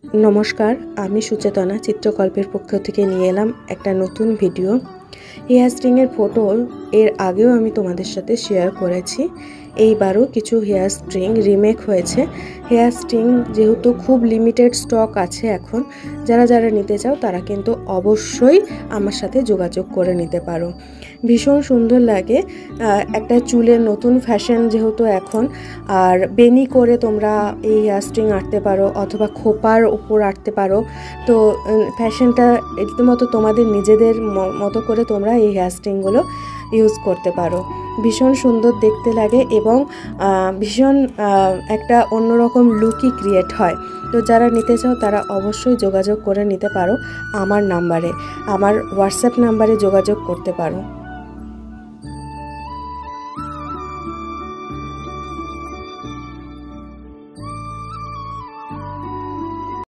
নমস্কার, আমি সুচেতনা চিত্রকল্পের পক্ষ থেকে নিয়ে এলাম একটা নতুন ভিডিও। হেয়ার স্ট্রিংয়ের ফটো এর আগেও আমি তোমাদের সাথে শেয়ার করেছি। এইবারও কিছু হেয়ার স্ট্রিং রিমেক হয়েছে। হেয়ার স্ট্রিং যেহেতু খুব লিমিটেড স্টক আছে এখন, যারা যারা নিতে চাও তারা কিন্তু অবশ্যই আমার সাথে যোগাযোগ করে নিতে পারো। ভীষণ সুন্দর লাগে, একটা চুলের নতুন ফ্যাশন যেহেতু এখন, আর বেনি করে তোমরা এই হেয়ার স্ট্রিং আঁটতে পারো অথবা খোপার উপর আঁটতে পারো। তো ফ্যাশনটা রীতিমতো তোমাদের নিজেদের মতো করে তোমরা এই হেয়ার স্ট্রিংগুলো ইউজ করতে পারো। ভীষণ সুন্দর দেখতে লাগে এবং ভীষণ একটা অন্যরকম লুকই ক্রিয়েট হয়। তো যারা নিতে চাও তারা অবশ্যই যোগাযোগ করে নিতে পারো আমার নাম্বারে, আমার হোয়াটসঅ্যাপ নাম্বারে যোগাযোগ করতে পারো।